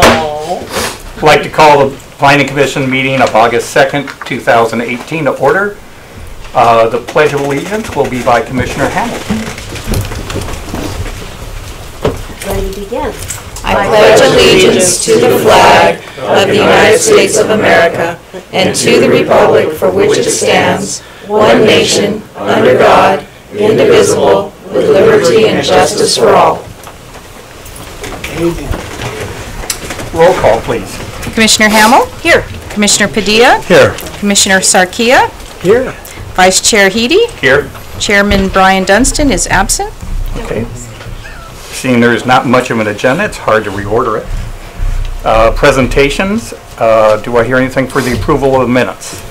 I'd like to call the Planning Commission meeting of August 2nd, 2018 to order. The Pledge of Allegiance will be by Commissioner Hamilton. Ready to begin. I pledge allegiance to the flag of the United States of America and to the republic for which it stands, one nation, under God, indivisible, with liberty and justice for all. Roll call, please. Commissioner Hamel? Here. Commissioner Padilla? Here. Commissioner Sarkia? Here. Vice Chair Heedy? Here. Chairman Brian Dunstan is absent. Okay. Seeing there is not much of an agenda, it's hard to reorder it. Presentations. Do I hear anything for the approval of the minutes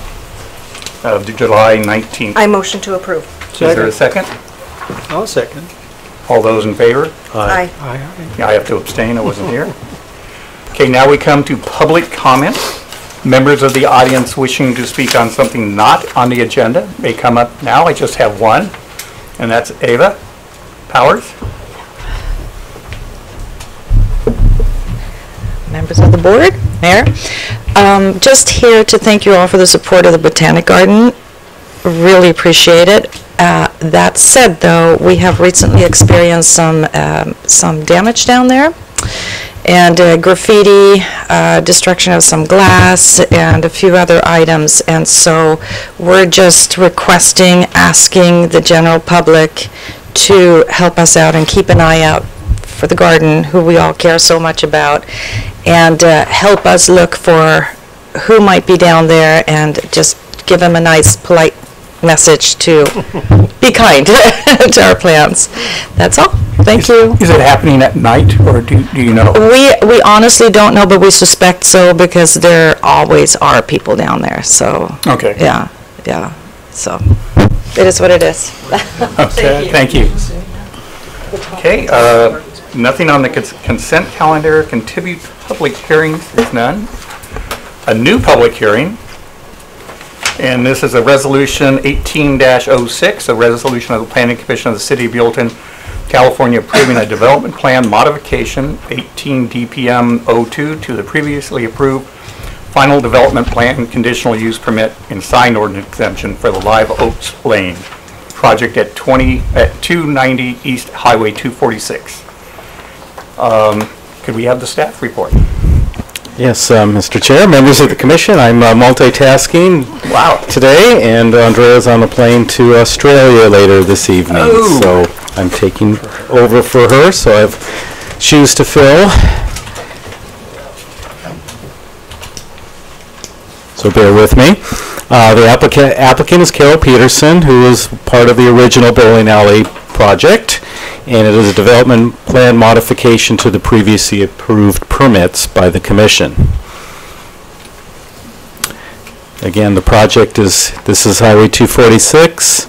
of July 19th? I motion to approve. Is there a second? I'll second. All those in favor? Aye. I have to abstain, I wasn't here. Okay, now we come to public comment. Members of the audience wishing to speak on something not on the agenda may come up now. I just have one, and that's Ava Powers. Members of the board, Mayor, just here to thank you all for the support of the Botanic Garden. Really appreciate it. That said, though, we have recently experienced some damage down there, and graffiti, destruction of some glass, and a few other items. And so we're just asking the general public to help us out and keep an eye out for the garden, who we all care so much about, and help us look for who might be down there and just give them a nice, polite message to be kind to our plants. That's all. Thank you. Is it happening at night, or do you know? We honestly don't know, but we suspect so because there always are people down there. So Okay. yeah. So it is what it is. Okay, thank you. Okay, nothing on the consent calendar. Continued public hearings, there's none. A new public hearing, and this is a resolution 18-06, a resolution of the Planning Commission of the City of Buellton, California, approving a development plan modification 18 DPM 02 to the previously approved final development plan conditional use permit and sign ordinance exemption for the Live Oaks Lane project at 290 East Highway 246. Could we have the staff report? Yes, Mr. Chair, members of the commission, I'm multitasking today, and Andrea's on a plane to Australia later this evening. Oh. So I'm taking over for her, so I have shoes to fill. So bear with me. The applicant is Carol Peterson, who is part of the original bowling alley project, and it is a development plan modification to the previously approved permits by the commission. Again, the project this is Highway 246,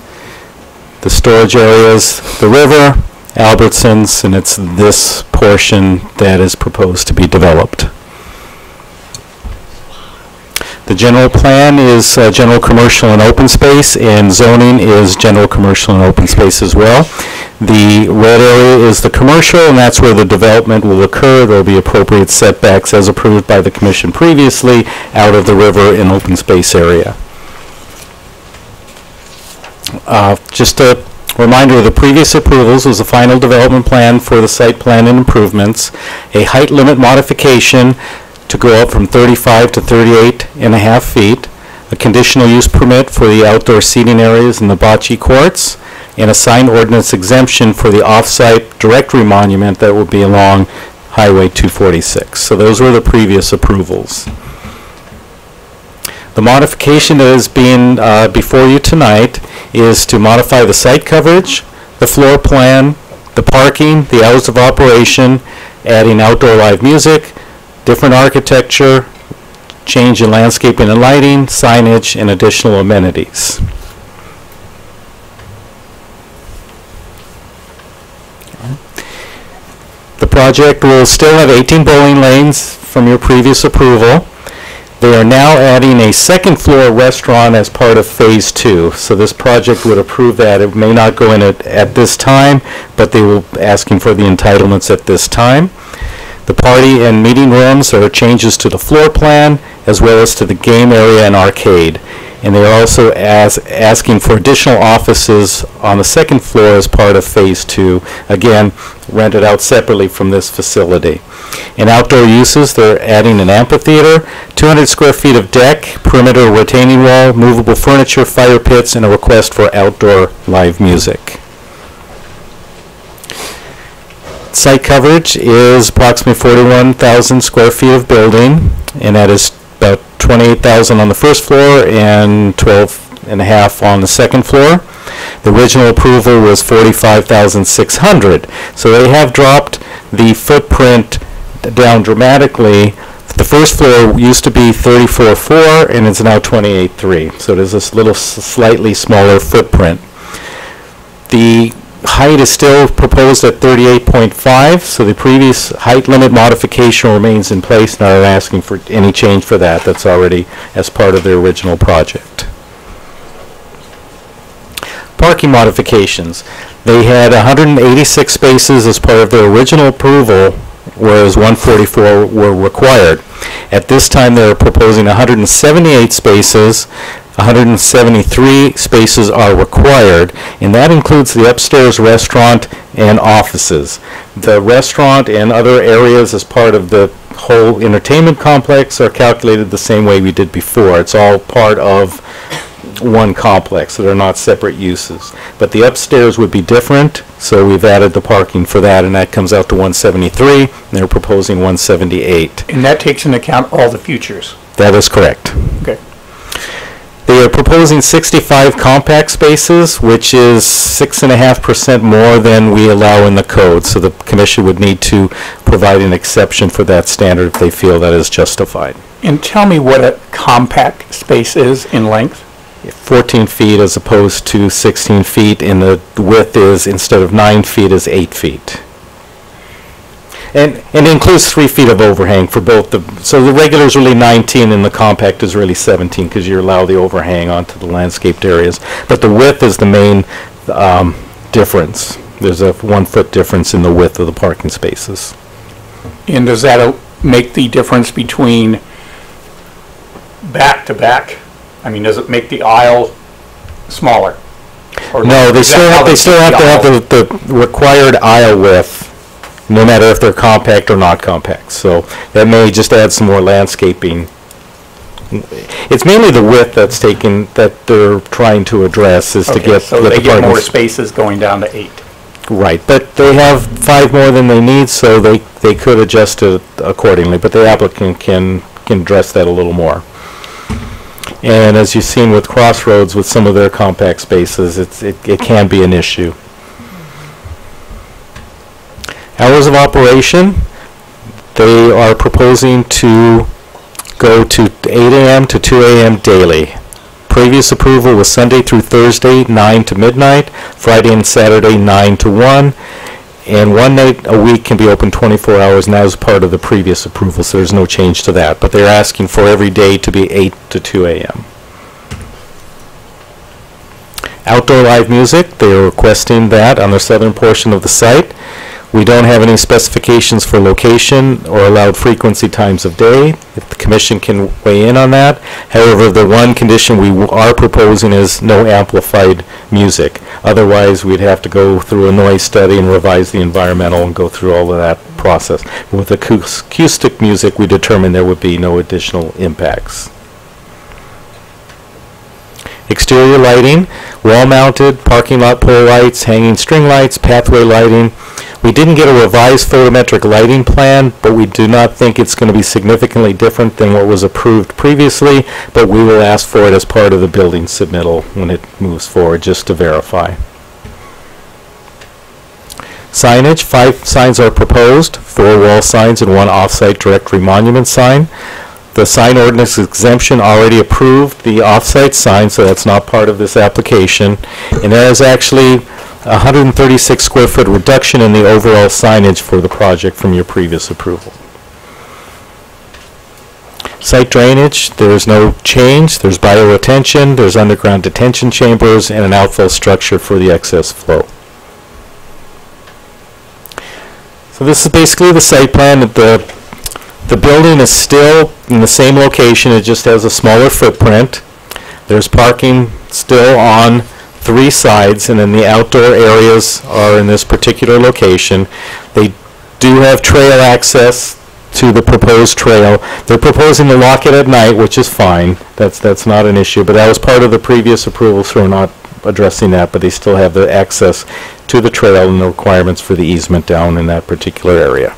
the storage areas, the river, Albertsons, and it's this portion that is proposed to be developed. The general plan is general commercial and open space, and zoning is general commercial and open space as well. The red area is the commercial, and that's where the development will occur. There will be appropriate setbacks as approved by the commission previously out of the river and open space area. Just a reminder of the previous approvals was the final development plan for the site plan and improvements, a height limit modification to go up from 35 to 38.5 feet, a conditional use permit for the outdoor seating areas in the bocce courts, and a sign ordinance exemption for the off-site directory monument that will be along Highway 246. So those were the previous approvals. The modification that is being before you tonight is to modify the site coverage, the floor plan, the parking, the hours of operation, adding outdoor live music, different architecture, change in landscaping and lighting, signage, and additional amenities. The project will still have 18 bowling lanes from your previous approval. They are now adding a second floor restaurant as part of phase 2. So this project would approve that. It may not go in at this time, but they will be asking for the entitlements at this time. The party and meeting rooms are changes to the floor plan, as well as to the game area and arcade. And they are also asking for additional offices on the second floor as part of Phase 2, again, rented out separately from this facility. In outdoor uses, they're adding an amphitheater, 200 square feet of deck, perimeter retaining wall, movable furniture, fire pits, and a request for outdoor live music. Site coverage is approximately 41,000 square feet of building, and that is about 28,000 on the first floor and 12.5 on the second floor. The original approval was 45,600, so they have dropped the footprint down dramatically. The first floor used to be 34.4 and it's now 28.3, so there's this little slightly smaller footprint. The height is still proposed at 38.5, so the previous height limit modification remains in place, and are asking for any change for that. That's already as part of their original project. Parking modifications. They had 186 spaces as part of their original approval, whereas 144 were required. At this time, they're proposing 178 spaces. 173 spaces are required, and that includes the upstairs restaurant and offices. The restaurant and other areas as part of the whole entertainment complex are calculated the same way we did before. It's all part of one complex, so they're not separate uses. But the upstairs would be different, so we've added the parking for that, and that comes out to 173, and they're proposing 178. And that takes into account all the futures. That is correct. Okay. They are proposing 65 compact spaces, which is 6.5% more than we allow in the code, so the commission would need to provide an exception for that standard if they feel that is justified. And tell me what a compact space is in length. 14 feet as opposed to 16 feet, and the width is, instead of 9 feet, is 8 feet. And it includes 3 feet of overhang for both the, so the regular is really 19 and the compact is really 17 because you allow the overhang onto the landscaped areas. But the width is the main difference. There's a 1 foot difference in the width of the parking spaces. And does that make the difference between back to back? I mean, does it make the aisle smaller? Or no, they still have to have the required aisle width, no matter if they're compact or not compact. So that may just add some more landscaping. It's mainly the width that's taken, that they're trying to address, is to get so they get more spaces going down to 8. Right, but they have 5 more than they need, so they could adjust it accordingly, but the applicant can address that a little more. And as you've seen with Crossroads, with some of their compact spaces, it can be an issue. Hours of operation, they are proposing to go to 8 a.m. to 2 a.m. daily. Previous approval was Sunday through Thursday, 9 to midnight, Friday and Saturday, 9 to 1, and one night a week can be open 24 hours, and that was part of the previous approval, so there's no change to that. But they're asking for every day to be 8 to 2 a.m. Outdoor live music, they are requesting that on the southern portion of the site. We don't have any specifications for location or allowed frequency times of day. If the commission can weigh in on that. However, the one condition we are proposing is no amplified music. Otherwise, we'd have to go through a noise study and revise the environmental and go through all of that process. With acoustic music, we determined there would be no additional impacts. Exterior lighting, wall-mounted, parking lot pole lights, hanging string lights, pathway lighting. We didn't get a revised photometric lighting plan, but we do not think it's going to be significantly different than what was approved previously, but we will ask for it as part of the building submittal when it moves forward, just to verify. Signage, 5 signs are proposed, 4 wall signs and 1 off-site directory monument sign. The sign ordinance exemption already approved the off-site sign, so that's not part of this application. And there is actually 136 square foot reduction in the overall signage for the project from your previous approval. Site drainage, there's no change. There's bioretention, there's underground detention chambers, and an outflow structure for the excess flow. So this is basically the site plan. The building is still in the same location, it just has a smaller footprint. There's parking still on 3 sides, and then the outdoor areas are in this particular location. They do have trail access to the proposed trail. They're proposing to lock it at night, which is fine. That's not an issue, but that was part of the previous approval, so we're not addressing that, but they still have the access to the trail and the requirements for the easement down in that particular area.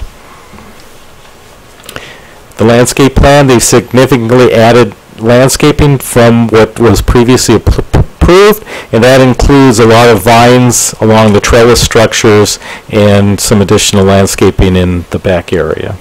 The landscape plan, they significantly added landscaping from what was previously approved, and that includes a lot of vines along the trellis structures and some additional landscaping in the back area.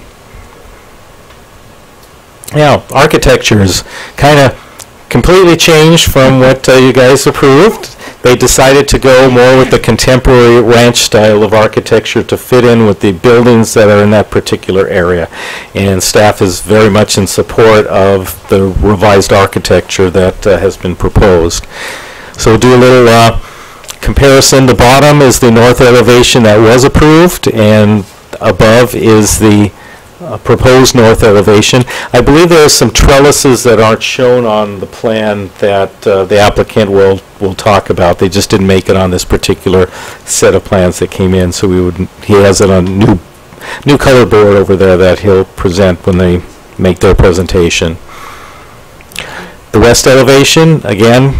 Now, architecture is kind of completely changed from what you guys approved. They decided to go more with the contemporary ranch style of architecture to fit in with the buildings that are in that particular area. And staff is very much in support of the revised architecture that has been proposed. So we'll do a little comparison. The bottom is the north elevation that was approved, and above is the proposed north elevation. I believe there are some trellises that aren't shown on the plan that the applicant will talk about. They just didn't make it on this particular set of plans that came in, so he has it on new color board over there that he'll present when they make their presentation. The west elevation, again,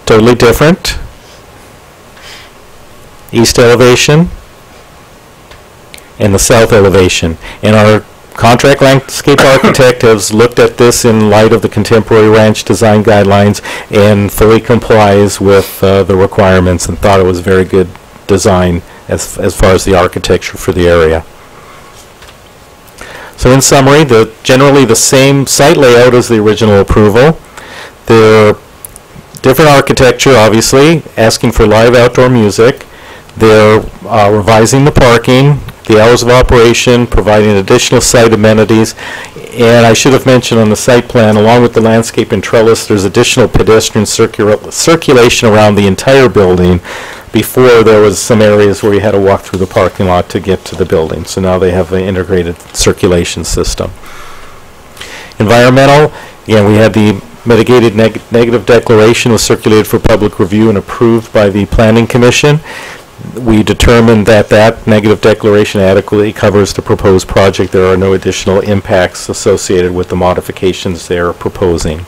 totally different. East elevation and the south elevation. And our contract landscape architect has looked at this in light of the contemporary ranch design guidelines and fully complies with the requirements, and thought it was very good design as far as the architecture for the area. So in summary, generally the same site layout as the original approval. They're different architecture, obviously, asking for live outdoor music. They're revising the parking, the hours of operation, providing additional site amenities, and I should have mentioned on the site plan, along with the landscape and trellis, there's additional pedestrian circulation around the entire building. Before, there was some areas where you had to walk through the parking lot to get to the building, so now they have an integrated circulation system. Environmental, again, we had the mitigated negative declaration was circulated for public review and approved by the Planning Commission. We determined that that negative declaration adequately covers the proposed project. There are no additional impacts associated with the modifications they are proposing.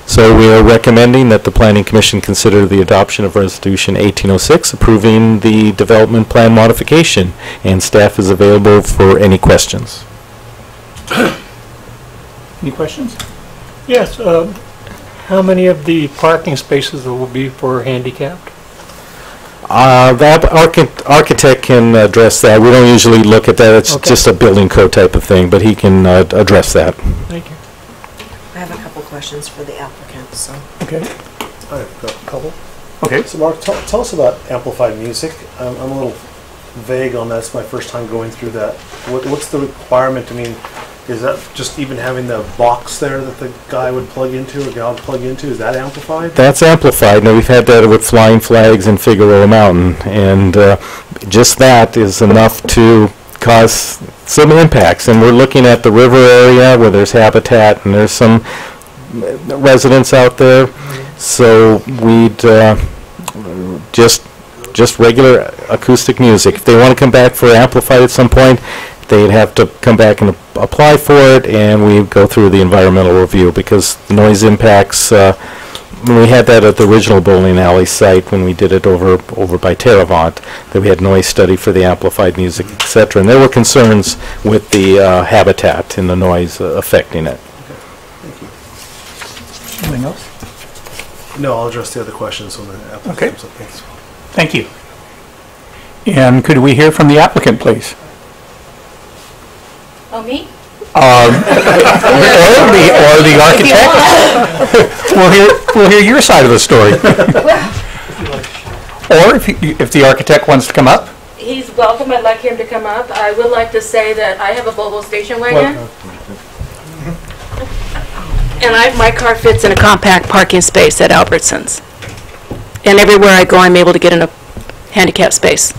So we are recommending that the Planning Commission consider the adoption of Resolution 1806 approving the development plan modification, and staff is available for any questions. Any questions? Yes. How many of the parking spaces will be for handicapped? The architect can address that. We don't usually look at that. It's just a building code type of thing, but he can address that. Thank you. I have a couple questions for the applicant, so. Okay. I've got a couple. Okay. So Mark, tell us about amplified music. I'm a little vague on that. It's my first time going through that. What's the requirement? I mean, is that just even having the box there that the guy would plug into or gal would plug into? Is that amplified? That's amplified. Now, we've had that with Flying Flags in Figueroa Mountain, and just that is enough to cause some impacts. And we're looking at the river area where there's habitat and there's some residents out there. So we'd just regular acoustic music. If they want to come back for amplified at some point, they'd have to come back and apply for it, and we go through the environmental review, because the noise impacts, when we had that at the original bowling alley site, when we did it over by Terravant, that we had noise study for the amplified music, etc. And there were concerns with the habitat and the noise affecting it. Anything else? No, I'll address the other questions when the applicant Okay. comes up. Thanks. Thank you. And could we hear from the applicant, please? Oh, me? Or the architect. We'll hear your side of the story. Or if the architect wants to come up. He's welcome. I'd like him to come up. I would like to say that I have a Volvo station wagon. And my car fits in a compact parking space at Albertsons. And everywhere I go, I'm able to get in a handicap space.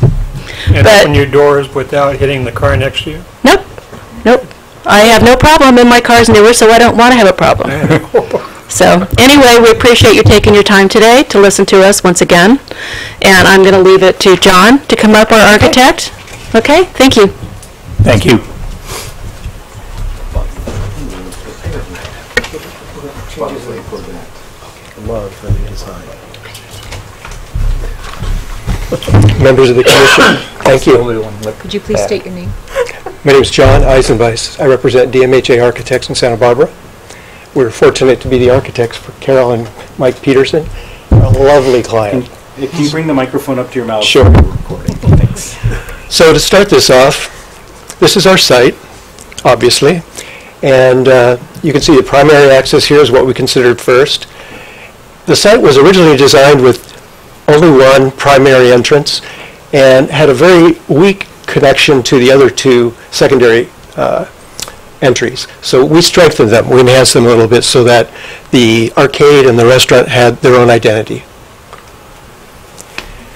And But- open your doors without hitting the car next to you? Nope, nope. I have no problem, and my car's newer, so I don't want to have a problem. So, anyway, we appreciate you taking your time today to listen to us once again. And I'm going to leave it to John to come up, our architect. Okay, thank you. Thank you. Love the new design. Members of the commission, thank you. Could you please state your name? My name is John Eisenweiss. I represent DMHA Architects in Santa Barbara. We're fortunate to be the architects for Carol and Mike Peterson, a lovely client. Can you bring the microphone up to your mouth? Sure. Thanks. So to start this off, this is our site, obviously, and you can see the primary access here is what we considered first. The site was originally designed with only one primary entrance and had a very weak connection to the other two secondary entries. So we strengthened them, we enhanced them a little bit so that the arcade and the restaurant had their own identity.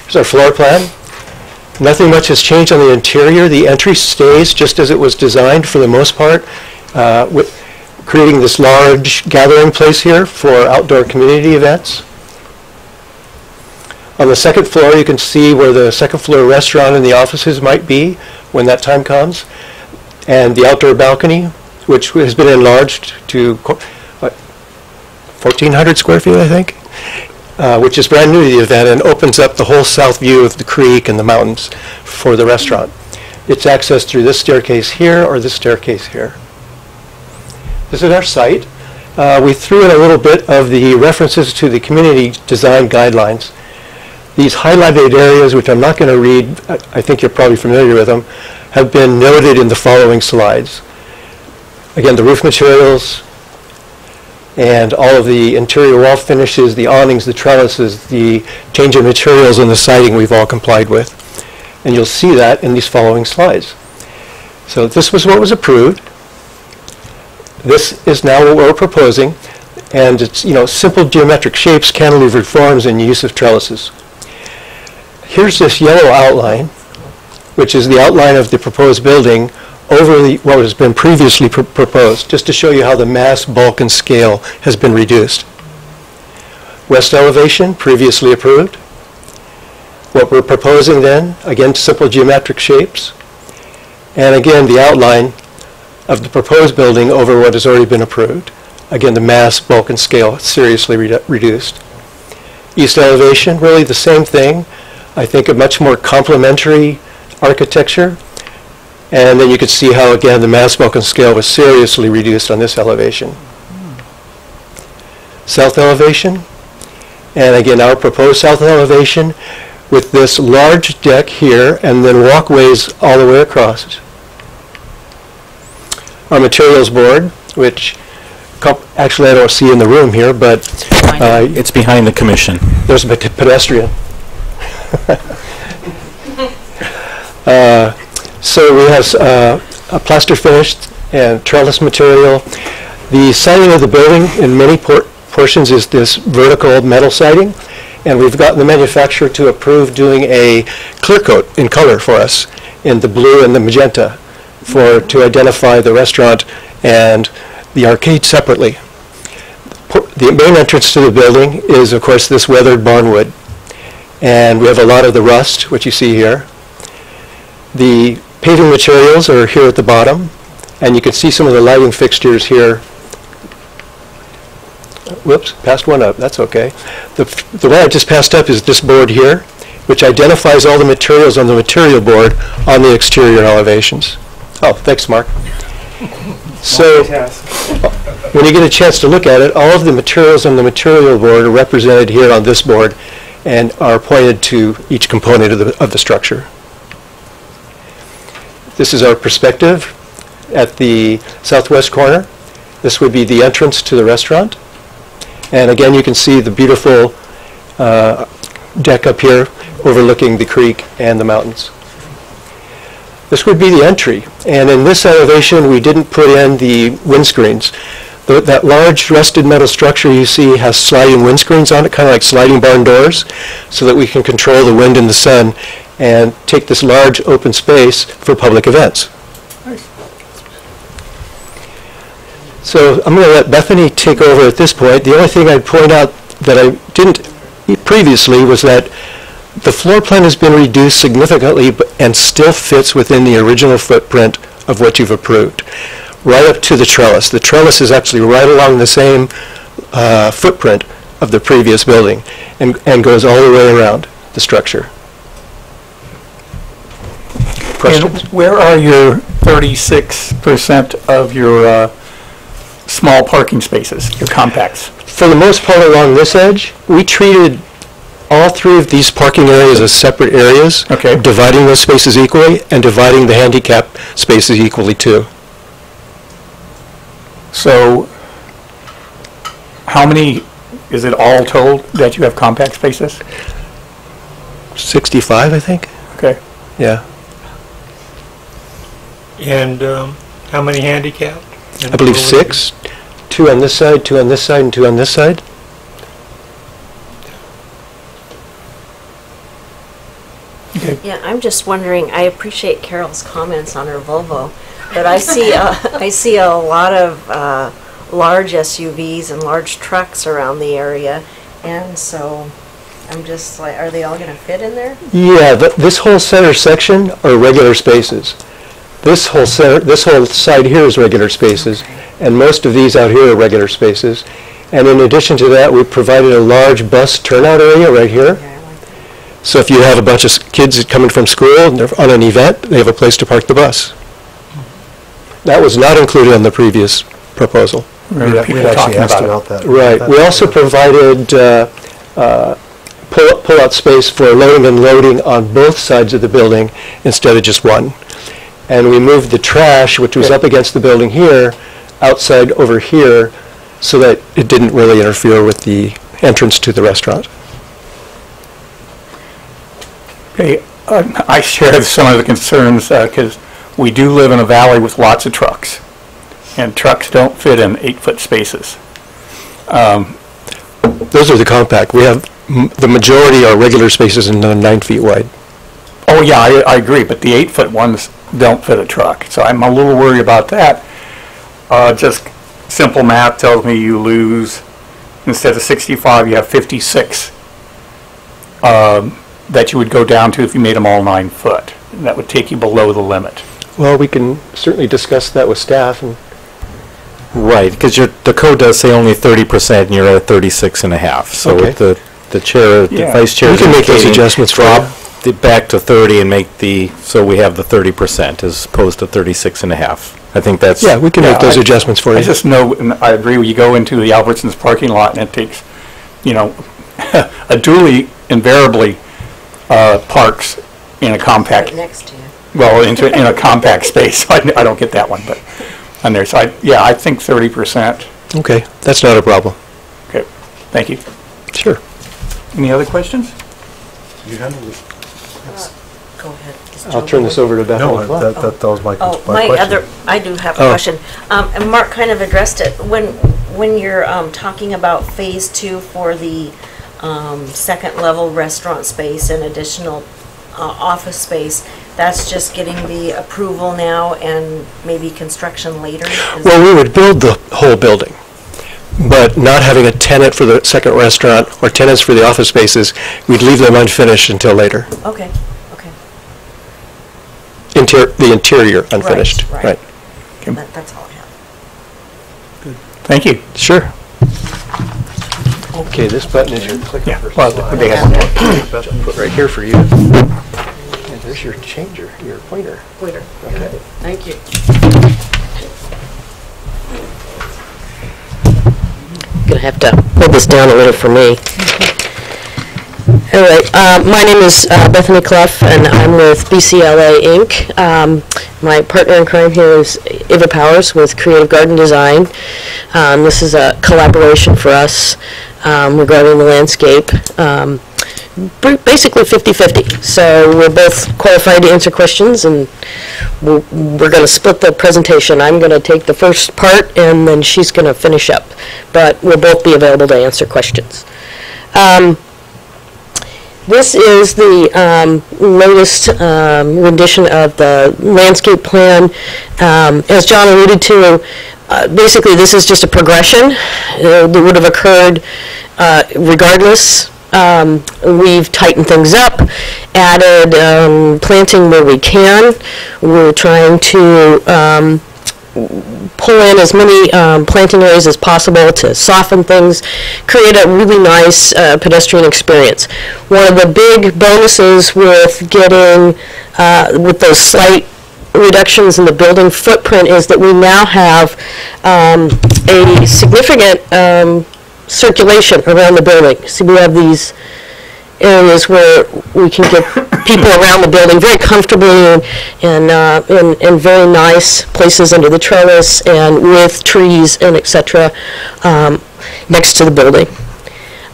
Here's our floor plan. Nothing much has changed on the interior. The entry stays just as it was designed for the most part, with creating this large gathering place here for outdoor community events. On the second floor, you can see where the second floor restaurant and the offices might be when that time comes. And the outdoor balcony, which has been enlarged to 1,400 square feet, I think, which is brand new to the event and opens up the whole south view of the creek and the mountains for the restaurant. It's accessed through this staircase here or this staircase here. This is our site. We threw in a little bit of the references to the community design guidelines. These highlighted areas, which I'm not going to read, I think you're probably familiar with them, have been noted in the following slides. Again, the roof materials and all of the interior wall finishes, the awnings, the trellises, the change of materials and the siding we've all complied with. And you'll see that in these following slides. So this was what was approved. This is now what we're proposing, and it's, you know, simple geometric shapes, cantilevered forms, and use of trellises. Here's this yellow outline, which is the outline of the proposed building over what has been previously proposed, just to show you how the mass, bulk, and scale has been reduced. West elevation, previously approved. What we're proposing then, again, simple geometric shapes. And again, the outline of the proposed building over what has already been approved. Again, the mass, bulk, and scale seriously reduced. East elevation, really the same thing. I think a much more complementary architecture. And then you could see how, again, the mass, bulk, and scale was seriously reduced on this elevation. South elevation, and again, our proposed south elevation with this large deck here and then walkways all the way across. Our materials board, which actually I don't see in the room here, but It's behind the commission. there's a pedestrian. So we have a plaster finished and trellis material. The siding of the building in many portions is this vertical metal siding, and we've gotten the manufacturer to approve doing a clear coat in color for us in the blue and the magenta to identify the restaurant and the arcade separately. The main entrance to the building is, of course, this weathered barnwood, and we have a lot of the rust, which you see here. The paving materials are here at the bottom, and you can see some of the lighting fixtures here. Whoops, passed one up, that's okay. The one I just passed up is this board here, which identifies all the materials on the material board on the exterior elevations. Oh, thanks, Mark. So, when you get a chance to look at it, all of the materials on the material board are represented here on this board and are pointed to each component of the structure. This is our perspective at the southwest corner. This would be the entrance to the restaurant. And again, you can see the beautiful deck up here overlooking the creek and the mountains. This would be the entry. And in this elevation, we didn't put in the windscreens. That large rusted metal structure you see has sliding windscreens on it, kind of like sliding barn doors, so that we can control the wind and the sun and take this large open space for public events. So I'm going to let Bethany take over at this point. The only thing I'd point out that I didn't previously was that the floor plan has been reduced significantly and still fits within the original footprint of what you've approved, right up to the trellis. The trellis is actually right along the same footprint of the previous building and goes all the way around the structure. Questions? And where are your 36% of your small parking spaces, your compacts? For the most part along this edge, we treated all three of these parking areas as separate areas, Okay. dividing those spaces equally and dividing the handicap spaces equally too. So how many, is it all told that you have compact spaces? 65, I think? Okay. Yeah. And how many handicapped? I believe 6. 2 on this side, 2 on this side, and 2 on this side. Yeah, I'm just wondering, I appreciate Carol's comments on her Volvo, but I see a lot of large SUVs and large trucks around the area, and so I'm just like, are they all going to fit in there? Yeah, this whole center section are regular spaces. This whole side here is regular spaces, and most of these out here are regular spaces. And in addition to that, we provided a large bus turnout area right here. So if you have a bunch of kids coming from school and they're on an event, they have a place to park the bus. That was not included in the previous proposal. We'd actually asked about that. Right. We also provided pull-out space for loading and loading on both sides of the building instead of just one. And we moved the trash, which was up against the building here, outside over here, so that it didn't really interfere with the entrance to the restaurant. Okay, I share some of the concerns because we do live in a valley with lots of trucks, and trucks don't fit in 8-foot spaces. Those are the compact. We have, the majority are regular spaces and 9 feet wide. Oh yeah, I agree, but the 8-foot ones don't fit a truck, so I'm a little worried about that. Just simple math tells me you lose, instead of 65, you have 56 that you would go down to if you made them all 9 foot. And that would take you below the limit. Well, we can certainly discuss that with staff. And Right, because the code does say only 30% and you're at 36.5. So Okay. with the chair, the Yeah. vice chair. We can make those indicating adjustments for you. Drop it back to 30 and make so we have the 30% as opposed to 36.5. I think that's. Yeah, we can make Yeah, those I- adjustments for I you. just know, and I agree, you go into the Albertsons parking lot and it takes, a dually invariably parks in a compact, Right next to you. well, in a compact space. I don't get that one, but on there. So I think 30%. Okay, that's not a problem. Okay, thank you. Sure. Any other questions? You handled it. Go ahead. Is I'll Joe turn this over to Bethany. No, that was my Oh, my my question. I do have a Oh. question. And Mark kind of addressed it. When you're talking about phase 2 for the second level restaurant space and additional office space, that's just getting the approval now and maybe construction later? Well, we would build the whole building, but not having a tenant for the second restaurant or tenants for the office spaces, we'd leave them unfinished until later. Okay. The interior unfinished. Right. Okay. That's all I have. Thank you. Sure. Okay, this button is your clicker Yeah, for well, slide. they have one. Put right here for you. And there's your changer, your pointer. Later. Okay. Thank you. Gonna have to hold this down a little for me. All right, my name is Bethany Clough, and I'm with BCLA Inc. My partner in crime here is Eva Powers with Creative Garden Design. This is a collaboration for us regarding the landscape. Basically 50-50. So we're both qualified to answer questions, and we're going to split the presentation. I'm going to take the first part, and then she's going to finish up. But we'll both be available to answer questions. This is the latest rendition of the landscape plan. As John alluded to, basically this is just a progression that would have occurred regardless. We've tightened things up, added planting where we can. We're trying to pull in as many planting areas as possible to soften things, create a really nice pedestrian experience. One of the big bonuses with getting, with those slight reductions in the building footprint is that we now have a significant circulation around the building. So we have these areas where we can get people around the building very comfortably and in very nice places under the trellis and with trees and etc. Next to the building.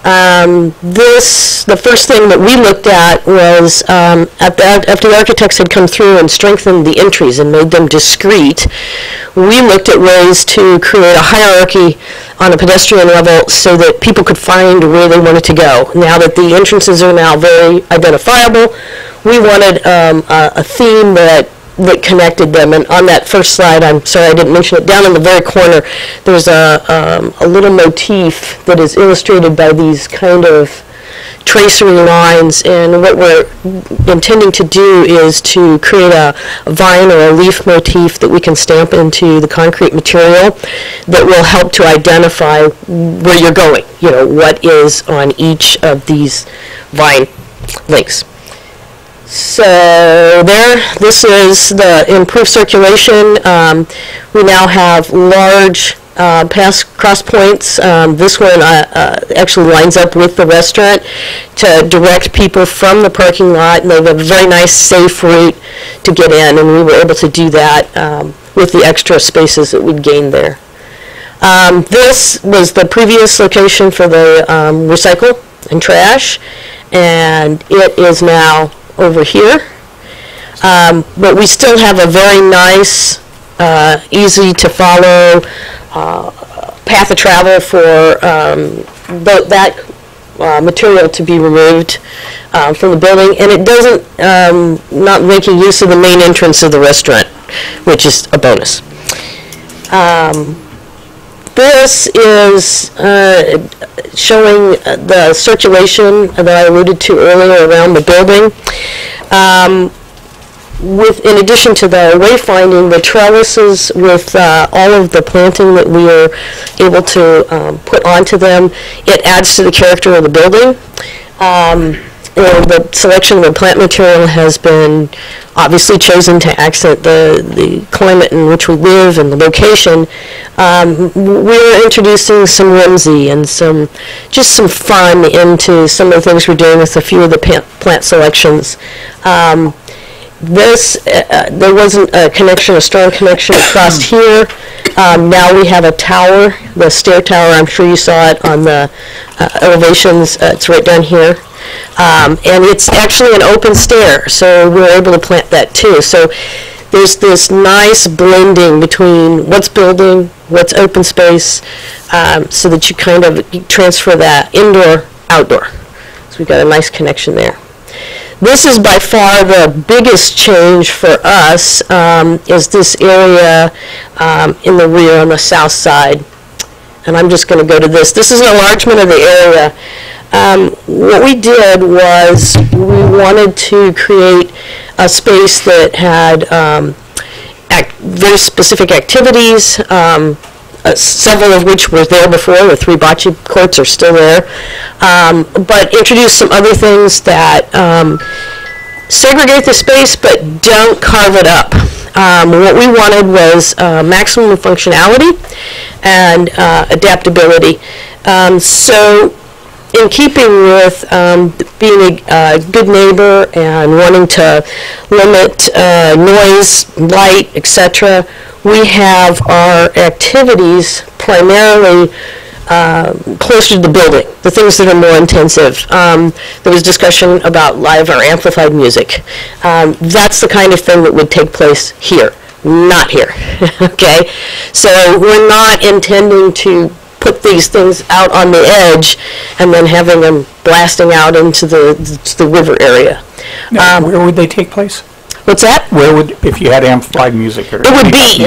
The first thing that we looked at was after the architects had come through and strengthened the entries and made them discrete, we looked at ways to create a hierarchy on a pedestrian level so that people could find where they wanted to go. Now that the entrances are now very identifiable, we wanted a theme that connected them. And on that first slide, I'm sorry I didn't mention it, down in the very corner, there's a little motif that is illustrated by these kind of tracery lines, and what we're intending to do is to create a vine or a leaf motif that we can stamp into the concrete material that will help to identify where you're going, you know, what is on each of these vine links. So this is the improved circulation. We now have large cross points. This one actually lines up with the restaurant to direct people from the parking lot, and they have a very nice safe route to get in, and we were able to do that with the extra spaces that we'd gained there. This was the previous location for the recycle and trash, and it is now over here. But we still have a very nice, easy to follow path of travel for that material to be removed from the building, and it doesn't not making use of the main entrance of the restaurant, which is a bonus. This is showing the circulation that I alluded to earlier around the building. In addition to the wayfinding, the trellises with all of the planting that we are able to put onto them, it adds to the character of the building. And the selection of the plant material has been obviously chosen to accent the climate in which we live and the location. We're introducing some whimsy and just some fun into some of the things we're doing with a few of the plant selections. There wasn't a strong connection across here. Now we have a tower, the stair tower. I'm sure you saw it on the elevations. It's right down here. And it's actually an open stair, so we're able to plant that too. So there's this nice blending between what's building, what's open space, so that you kind of transfer that indoor, outdoor. So we've got a nice connection there. This is by far the biggest change for us, is this area in the rear on the south side. And I'm just going to go to this. This is an enlargement of the area. What we did was we wanted to create a space that had very specific activities, several of which were there before. The 3 bocce courts are still there, but introduce some other things that segregate the space but don't carve it up. What we wanted was maximum functionality and adaptability. So in keeping with being a good neighbor and wanting to limit noise, light, etc., we have our activities primarily closer to the building, the things that are more intensive. There was discussion about live or amplified music. That's the kind of thing that would take place here, not here. Okay? So we're not intending to put these things out on the edge and then having them blasting out into the river area. Now, where would they take place? What's that? Where would, if you had amplified music or? It would be,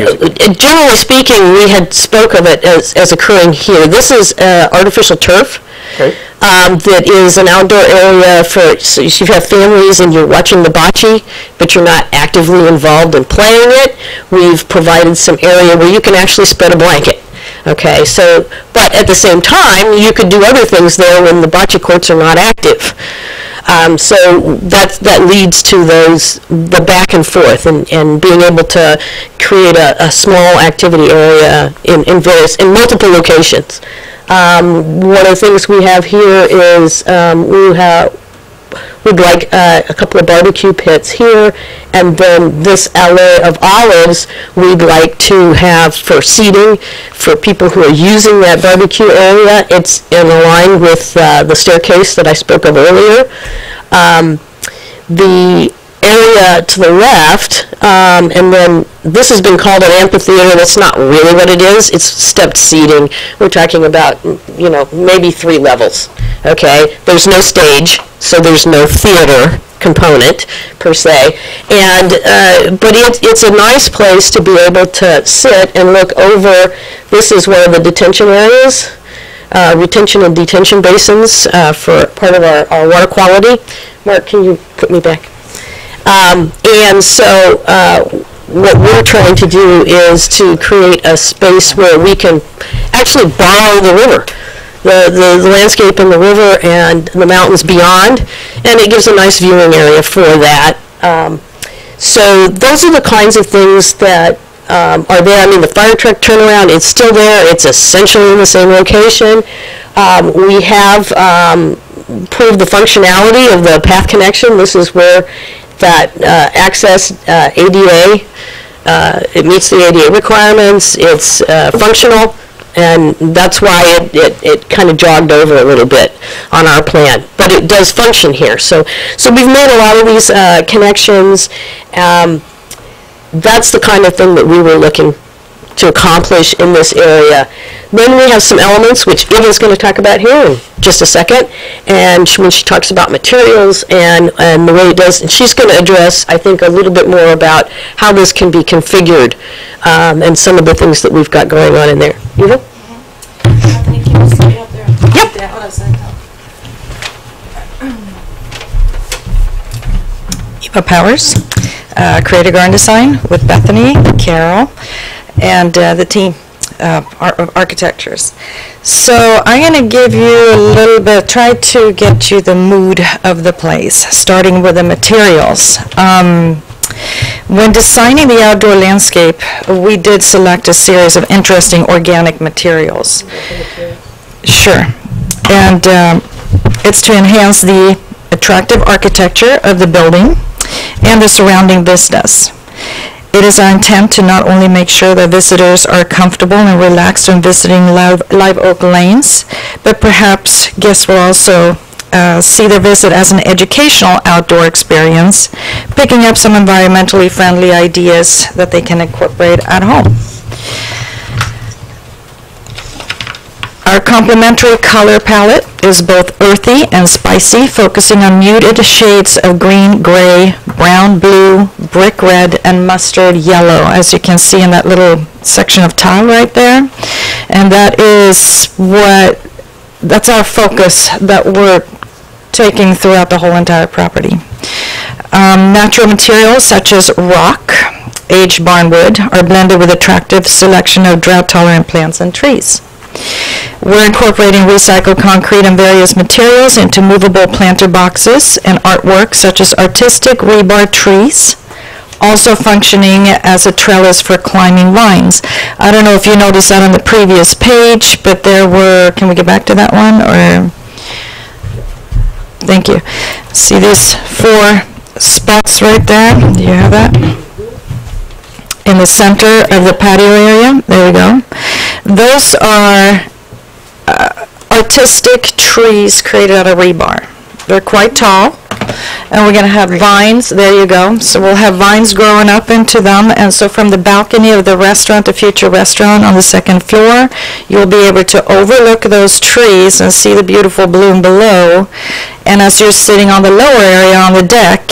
generally speaking, we had spoke of it as occurring here. This is artificial turf. Okay. That is an outdoor area for, so if you have families and you're watching the bocce, but you're not actively involved in playing it, we've provided some area where you can actually spread a blanket. Okay, so, but at the same time, you could do other things there when the bocce courts are not active. So that leads to the back and forth and being able to create a small activity area in multiple locations. One of the things we have here is we'd like a couple of barbecue pits here, and then this alley of olives we'd like to have for seating for people who are using that barbecue area. It's in line with the staircase that I spoke of earlier. The area to the left, and then this has been called an amphitheater. That's not really what it is. It's stepped seating. We're talking about, maybe 3 levels. Okay, there's no stage, so there's no theater component per se, and but it's a nice place to be able to sit and look over. This is one of the detention areas. Retention and detention basins for part of our water quality. Mark, can you put me back? And so what we're trying to do is to create a space where we can actually borrow the river, the landscape in the river and the mountains beyond, and it gives a nice viewing area for that. So those are the kinds of things that are there. I mean, the fire truck turnaround, it's still there. It's essentially in the same location. We have proved the functionality of the path connection. This is where that access ADA, it meets the ADA requirements. It's functional, and that's why it kind of jogged over a little bit on our plan. But it does function here. So we've made a lot of these connections. That's the kind of thing that we were looking to accomplish in this area. Then we have some elements which Eva's going to talk about here in just a second, and when she talks about materials and the way it does, and she's going to address, I think, a little bit more about how this can be configured and some of the things that we've got going on in there. Eva? Eva Powers, Creative Garden Design with Bethany, Carol, and the team of architectures. So I'm going to give you a little bit, try to get you the mood of the place, starting with the materials. When designing the outdoor landscape, we did select a series of interesting organic materials. Sure. And it's to enhance the attractive architecture of the building and the surrounding business. It is our intent to not only make sure that visitors are comfortable and relaxed when visiting Live Oak Lanes, but perhaps guests will also see their visit as an educational outdoor experience, picking up some environmentally friendly ideas that they can incorporate at home. Our complementary color palette is both earthy and spicy, focusing on muted shades of green, gray, brown, blue, brick red, and mustard yellow, as you can see in that little section of tile right there. And that's our focus that we're taking throughout the whole entire property. Natural materials such as rock, aged barnwood are blended with attractive selection of drought-tolerant plants and trees. We're incorporating recycled concrete and various materials into movable planter boxes and artwork such as artistic rebar trees, also functioning as a trellis for climbing vines. I don't know if you noticed that on the previous page, but there were, can we get back to that one? Or thank you. See these 4 spots right there? Do you have that? In the center of the patio area. There we go. Those are artistic trees created out of rebar. They're quite tall, And we're going to have vines, there you go. So we'll have vines growing up into them. And so from the balcony of the restaurant, the future restaurant on the second floor, you'll be able to overlook those trees and see the beautiful bloom below. And as you're sitting on the lower area on the deck,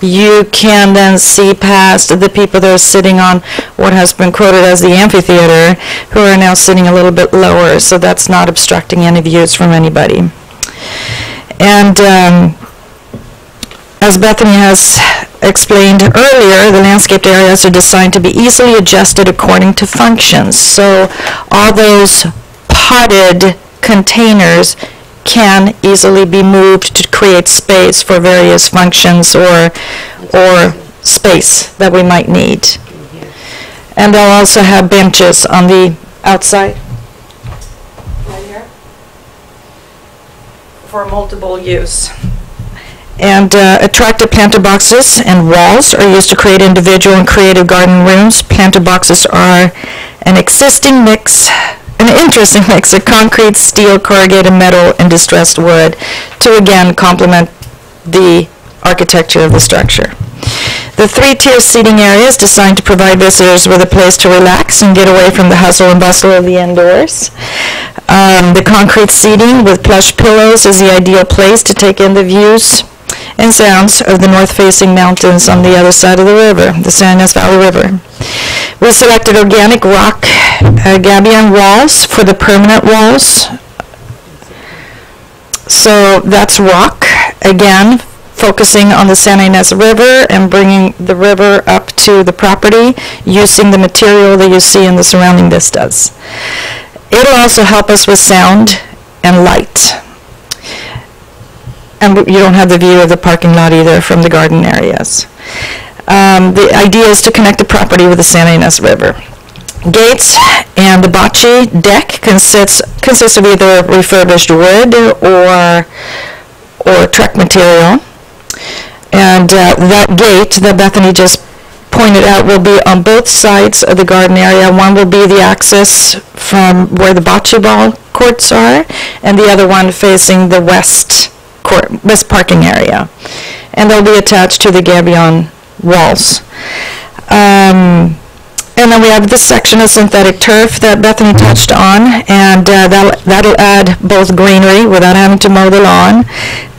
you can then see past the people that are sitting on what has been quoted as the amphitheater, who are now sitting a little bit lower. So that's not obstructing any views from anybody. And as Bethany has explained earlier, the landscaped areas are designed to be easily adjusted according to functions. So all those potted containers can easily be moved to create space for various functions or space that we might need. And they'll also have benches on the outside. Right here. For multiple use. And attractive planter boxes and walls are used to create individual and creative garden rooms. Planter boxes are an interesting mix of concrete, steel, corrugated metal, and distressed wood to again complement the architecture of the structure. The three-tier seating area is designed to provide visitors with a place to relax and get away from the hustle and bustle of the indoors. The concrete seating with plush pillows is the ideal place to take in the views and sounds of the north-facing mountains on the other side of the river, the San Ynez Valley River. We selected organic rock gabion walls for the permanent walls. So that's rock, again, focusing on the San Ynez River and bringing the river up to the property using the material that you see in the surrounding vistas. It'll also help us with sound and light. And you don't have the view of the parking lot either from the garden areas. The idea is to connect the property with the San Ynez River. Gates and the bocce deck consists of either refurbished wood or Trek material. And that gate that Bethany just pointed out will be on both sides of the garden area. One will be the access from where the bocce ball courts are, and the other one facing the west parking area. And they'll be attached to the gabion walls. And then we have this section of synthetic turf that Bethany touched on, and that'll add both greenery without having to mow the lawn,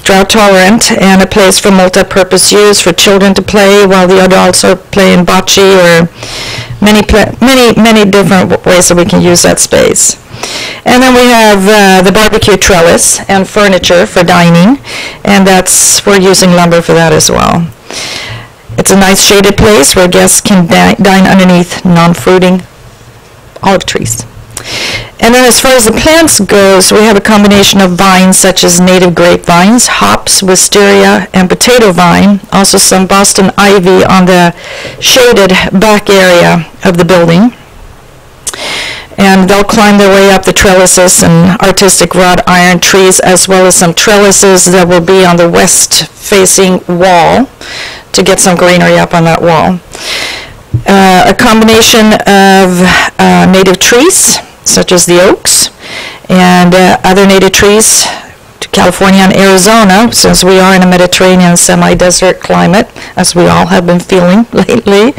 drought tolerant, and a place for multi-purpose use for children to play while the adults are playing bocce, or many different ways that we can use that space. And then we have the barbecue trellis and furniture for dining, and we're using lumber for that as well. It's a nice shaded place where guests can dine underneath non-fruiting olive trees. And then as far as the plants goes, we have a combination of vines such as native grapevines, hops, wisteria, and potato vine. Also some Boston ivy on the shaded back area of the building. And they'll climb their way up the trellises and artistic wrought iron trees, as well as some trellises that will be on the west-facing wall to get some greenery up on that wall. A combination of native trees, such as the oaks, and other native trees to California and Arizona, since we are in a Mediterranean semi-desert climate, as we all have been feeling lately.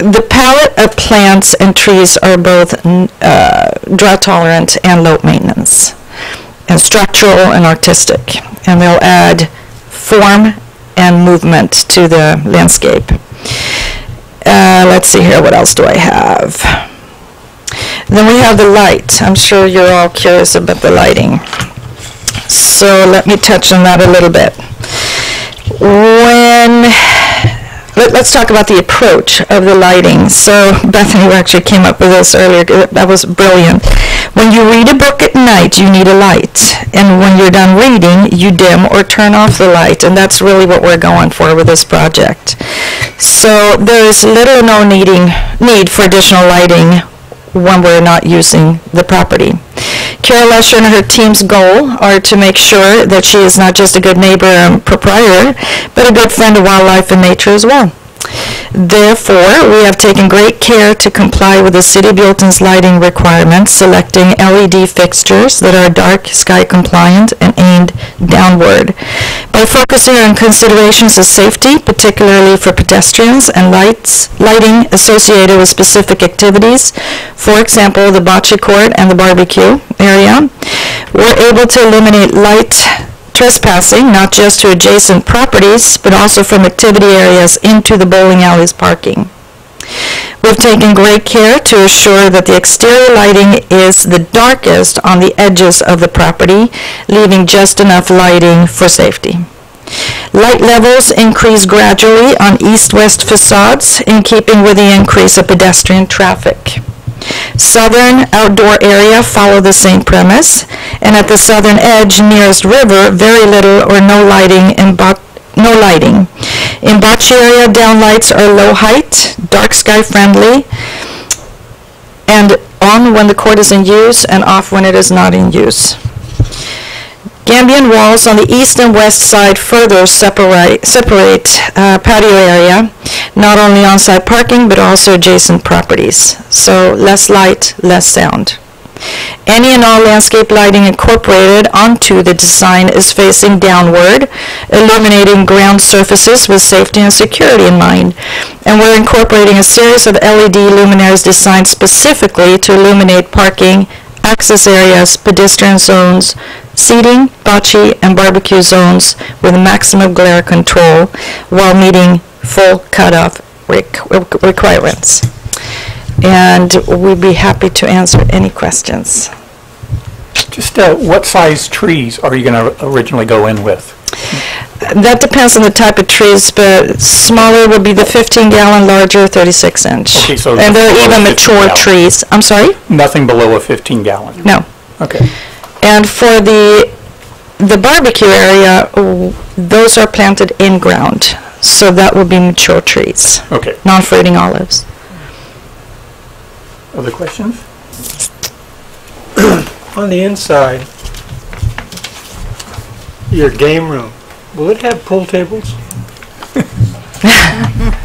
The palette of plants and trees are both drought tolerant and low maintenance, and structural and artistic, and they'll add form and movement to the landscape. Let's see here, what else do I have? Then we have the light. I'm sure you're all curious about the lighting. So let me touch on that a little bit. Let's talk about the approach of the lighting. So Bethany actually came up with this earlier. That was brilliant. When you read a book at night, you need a light. And when you're done reading, you dim or turn off the light. And that's really what we're going for with this project. So there's little or no need for additional lighting when we're not using the property. Carol Lesher and her team's goal are to make sure that she is not just a good neighbor and proprietor, but a good friend of wildlife and nature as well. Therefore, we have taken great care to comply with the City of Buellton's lighting requirements, selecting LED fixtures that are dark sky compliant and aimed downward. By focusing on considerations of safety, particularly for pedestrians, and lighting associated with specific activities, for example, the bocce court and the barbecue area, we're able to eliminate light trespassing, not just to adjacent properties, but also from activity areas into the bowling alley's parking. We've taken great care to assure that the exterior lighting is the darkest on the edges of the property, leaving just enough lighting for safety. Light levels increase gradually on east-west facades in keeping with the increase of pedestrian traffic. Southern outdoor area follow the same premise, and at the southern edge nearest river, very little or no lighting. In bocce area, downlights are low height, dark sky friendly, and on when the court is in use and off when it is not in use. Gambian walls on the east and west side further separate patio area, not only on-site parking but also adjacent properties. So less light, less sound. Any and all landscape lighting incorporated onto the design is facing downward, illuminating ground surfaces with safety and security in mind. And we're incorporating a series of LED luminaires designed specifically to illuminate parking, access areas, pedestrian zones, seating, bocce, and barbecue zones with maximum glare control while meeting full cutoff requirements. And we'd be happy to answer any questions. Just what size trees are you going to originally go in with? That depends on the type of trees, but smaller would be the 15-gallon, larger 36-inch. Okay, so and they're even mature trees. I'm sorry? Nothing below a 15-gallon? No. Okay. And for the barbecue area, those are planted in ground, so that would be mature trees. Okay. Non-fruiting olives. Other questions? On the inside, your game room, will it have pool tables?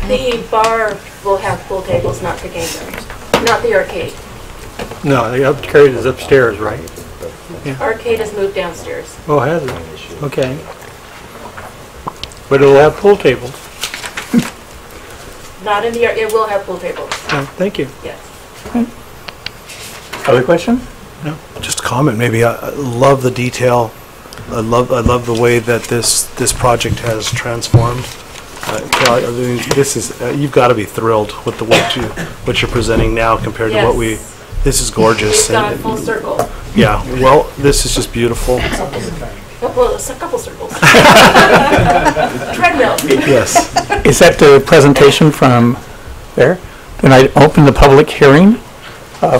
The bar will have pool tables, not the game rooms, not the arcade. No, the arcade is upstairs, right? Arcade is moved downstairs. Oh, has it? Okay. But it'll have pool tables. Not in the, it will have pool tables, Oh, thank you. yes. Other questions? No, just a comment maybe. I love the detail. I love the way that this project has transformed. Kelly, I mean, this is you've got to be thrilled with the what you're presenting now compared to what we. Yes. This is gorgeous. It's gone full circle. Yeah. Well, this is just beautiful. Well, it's a couple circles. Treadmill. Yes. Is that the presentation from there? Then I open the public hearing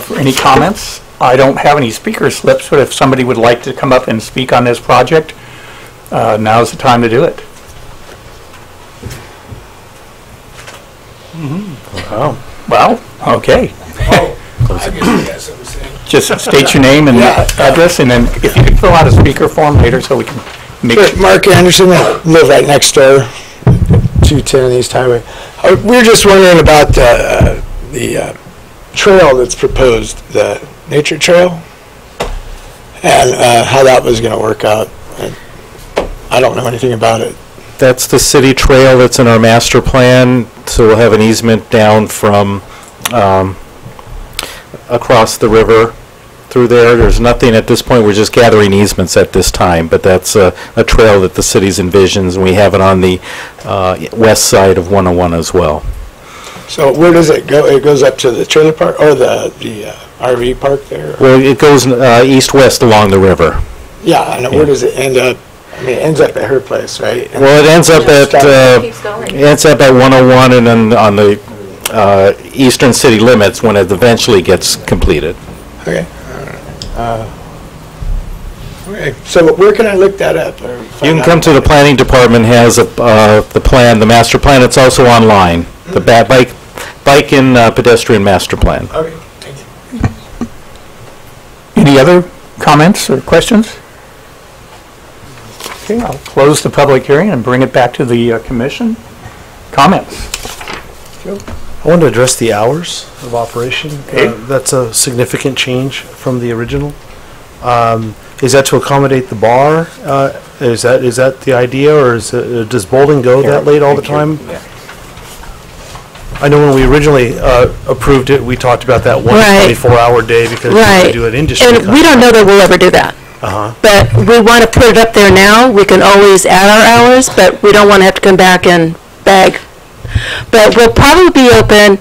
for any comments. I don't have any speaker slips, but if somebody would like to come up and speak on this project, now's the time to do it. Wow. Well, okay. Just state your name and address, and then if you could fill out a speaker form later so we can make Sure. Mark Anderson, I live right next door, 210 East Highway. We were just wondering about the trail that's proposed, the nature trail, and how that was going to work out. I don't know anything about it. That's the city trail that's in our master plan, so we'll have an easement down from across the river through there. There's nothing at this point. We're just gathering easements at this time, but that's a trail that the city's envisions, and we have it on the west side of 101 as well. So where does it go? It goes up to the trailer park or the RV park there? Well, it goes east-west along the river. Yeah, and where does it end up? I mean, it ends up at her place, right? And Well, it ends up Keeps going. 101 and then on the eastern city limits when it eventually gets completed. Okay. Okay. So where can I look that up? Or You find can out come to the about it? planning department, has the plan, the master plan. It's also online. The bike and pedestrian master plan. Okay, thank you. Any other comments or questions? Okay, I'll close the public hearing and bring it back to the commission. Comments? I want to address the hours of operation. Okay. That's a significant change from the original. Is that to accommodate the bar? Is that the idea, or does bowling go that late all the time? I know when we originally approved it, we talked about that one 24-hour day because we do it industry. And we don't know that we'll ever do that. But we want to put it up there now. We can always add our hours, but we don't want to have to come back and beg. But we'll probably be open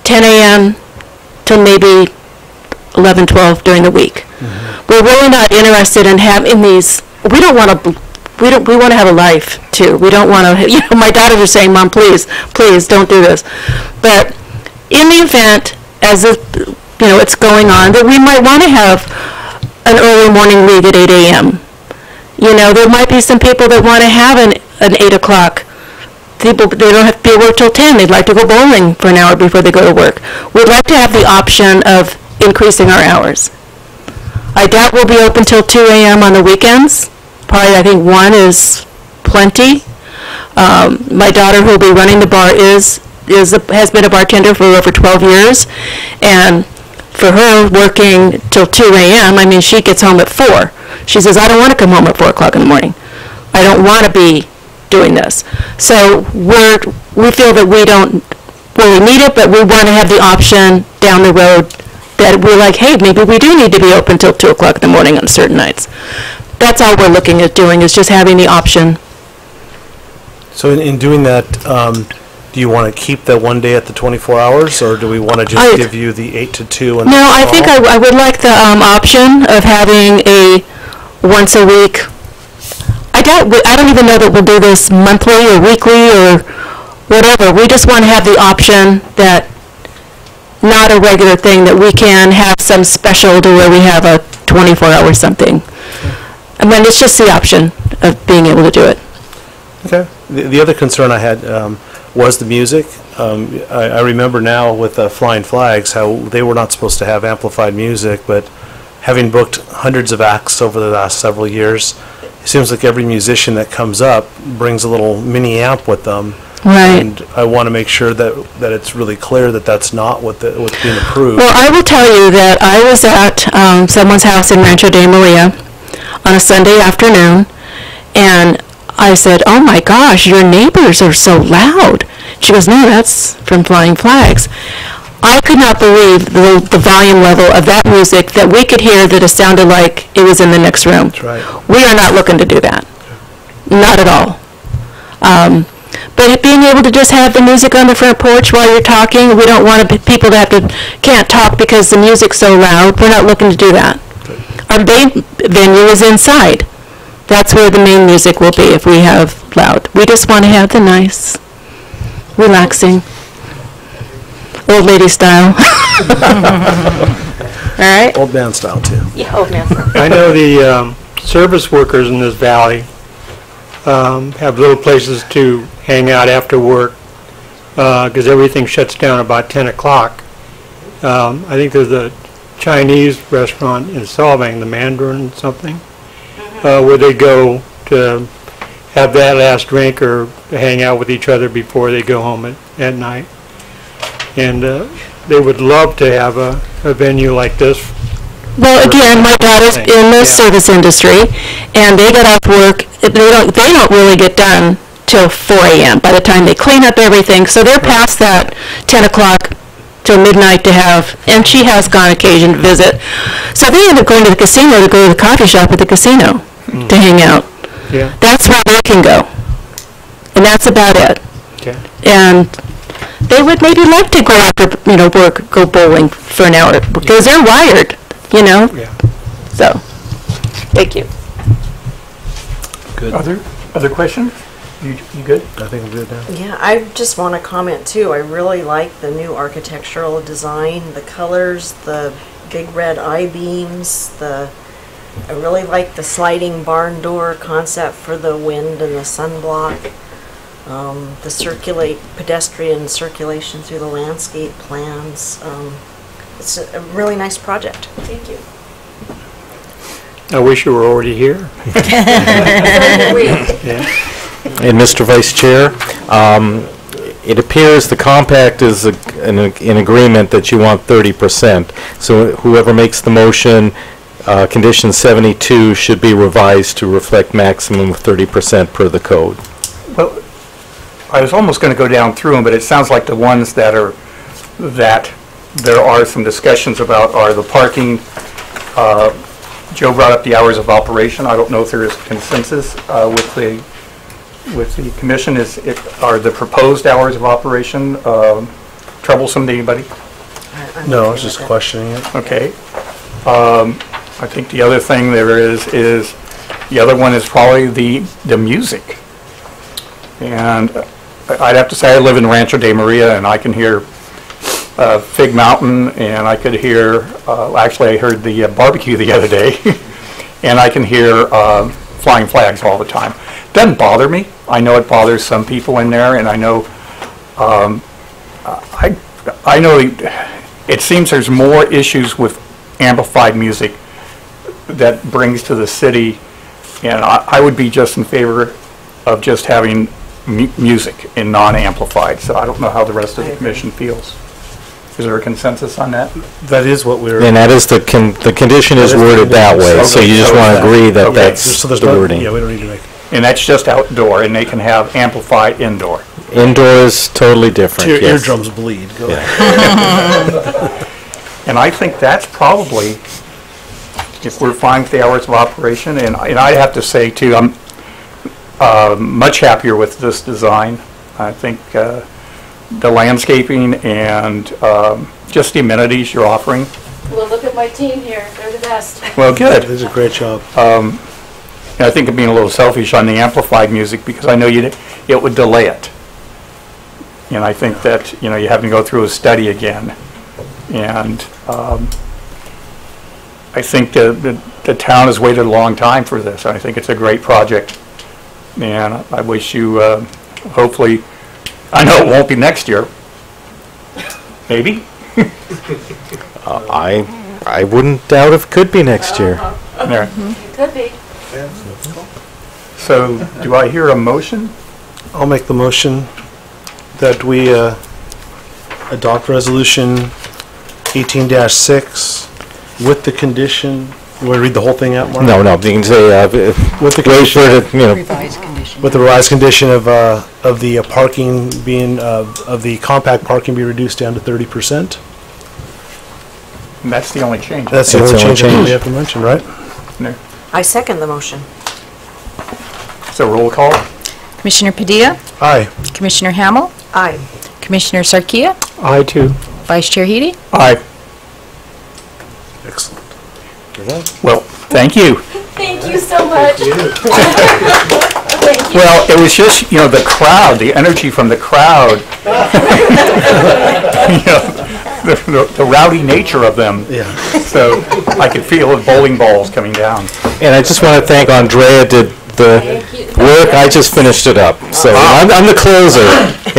10 a.m. till maybe 11, 12 during the week. We're really not interested in having these. We don't want to. We want to have a life too. We don't want to. You know, my daughters are saying, "Mom, please, please, don't do this." But in the event, as it's going on, that we might want to have an early morning league at 8 a.m. You know, there might be some people that want to have an 8 o'clock. People, they don't have to be at work till 10. They'd like to go bowling for an hour before they go to work. We'd like to have the option of increasing our hours. I doubt we'll be open till 2 a.m. on the weekends. Probably, I think 1 is plenty. My daughter, who will be running the bar, has been a bartender for over 12 years. And for her, working till 2 a.m., I mean, she gets home at 4. She says, I don't want to come home at 4 o'clock in the morning. I don't want to be doing this. So we feel that we don't really need it, but we want to have the option down the road that we're like, hey, maybe we do need to be open till 2 o'clock in the morning on certain nights. That's all we're looking at doing, is just having the option. So in doing that, do you want to keep that one day at the 24 hours, or do we want to just give you the 8 to 2? And no, I think I would like the option of having a once a week. I don't even know that we'll do this monthly or weekly or whatever. We just want to have the option that not a regular thing, that we can have some special to where we have a 24-hour something. I mean, it's just the option of being able to do it. Okay. The other concern I had was the music. I remember now with Flying Flags how they were not supposed to have amplified music, but having booked hundreds of acts over the last several years, it seems like every musician that comes up brings a little mini amp with them. Right. And I want to make sure that it's really clear that that's not what's being approved. Well, I will tell you that I was at someone's house in Rancho de Maria on a Sunday afternoon, and I said, oh my gosh, your neighbors are so loud. She goes, no, that's from Flying Flags. I could not believe the volume level of that music that we could hear, that it sounded like it was in the next room. That's right. We are not looking to do that. Not at all. But being able to just have the music on the front porch while you're talking, we don't want people that can't talk because the music's so loud. We're not looking to do that. Our main venue is inside. That's where the main music will be if we have loud. We just want to have the nice, relaxing, old lady style. All right? Old man style, too. Yeah, old man style. I know the service workers in this valley have little places to hang out after work because everything shuts down about 10 o'clock. I think there's a Chinese restaurant in Solvang, the Mandarin something, where they go to have that last drink or to hang out with each other before they go home at night. And they would love to have a venue like this. Well, again, my daughter's in the service industry, and they get off work. They don't really get done till 4 a.m. by the time they clean up everything. So they're past that 10 o'clock till midnight to have, and she has gone occasion to visit. So they end up going to the casino to go to the coffee shop at the casino to hang out. Yeah. That's where they can go. And that's about it. Okay. And they would maybe like to go after, work, go bowling for an hour, because they're wired, Yeah. So, thank you. Good. Other questions? You good? I think I'm good now. Yeah, I just want to comment too. I really like the new architectural design, the colors, the big red I-beams, I really like the sliding barn door concept for the wind and the sunblock. The pedestrian circulation through the landscape plans. It's a really nice project. Thank you. I wish you were already here. And Mr. Vice Chair, it appears the compact is in agreement that you want 30%. So whoever makes the motion, condition 72 should be revised to reflect maximum of 30% per the code. Well, I was almost going to go down through them, but it sounds like the ones that there are some discussions about are the parking. Joe brought up the hours of operation. I don't know if there is consensus with the commission. Are the proposed hours of operation troublesome to anybody? No, I was just questioning it. Okay. I think the other thing there is the other one is probably the music. And I'd have to say I live in Rancho de Maria, and I can hear Fig Mountain, and I could hear, actually I heard the barbecue the other day, and I can hear flying flags all the time. Doesn't bother me. I know it bothers some people in there, and I know, I know it seems there's more issues with amplified music that brings to the city, and I would be just in favor of just having music in non-amplified. So I don't know how the rest of the commission feels. Is there a consensus on that? That is what we're... And that is the condition is worded that way, so you just want to agree that that's the wording. Yeah, we don't need to make... And that's just outdoor, and they can have amplified indoor. Indoor is totally different, Your yes. eardrums bleed. Go ahead. And I think that's probably, if we're fine with the hours of operation, and I have to say too, I'm much happier with this design. I think the landscaping and just the amenities you're offering. Well, look at my team here. They're the best. Well, good. They did a great job. And I think I'm being a little selfish on the amplified music because I know it would delay it. And I think that, you have to go through a study again. And I think the town has waited a long time for this. I think it's a great project. And I wish you, hopefully, I know it won't be next year. Maybe? I wouldn't doubt if it could be next year. There. It could be. So, do I hear a motion? I'll make the motion that we adopt resolution 18-6 with the condition. You want to read the whole thing out, Mark? No, you can say, With the wait for it, Revised condition. with the revised condition of the parking being of the compact parking be reduced down to 30%. And that's the only change. That's the That's only the only change that we change. have to mention, right? No. I second the motion. So roll call? Commissioner Padilla? Aye. Commissioner Hamel? Aye. Commissioner Sarkia? I too. Vice Chair Heady? Aye. Excellent. Well, thank you. Thank you so much. Thank you. Well, it was just, the crowd, the energy from the crowd. The rowdy nature of them. Yeah. So I could feel the bowling balls coming down. and I just want to thank Andrea did the work, I just finished it up. So I'm the closer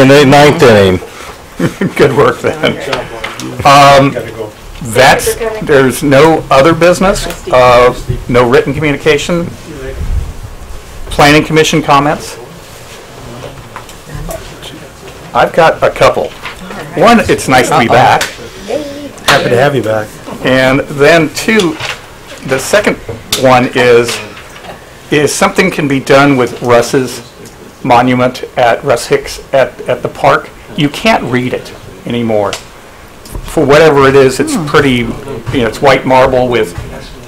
in the 9th inning. Good work then. There's no other business, no written communication. Planning Commission comments? I've got a couple. One, it's nice to be back. Happy to have you back. And then two, the second one is something can be done with Russ's monument at Russ Hicks at the park. You can't read it anymore. For whatever it is, it's pretty, it's white marble with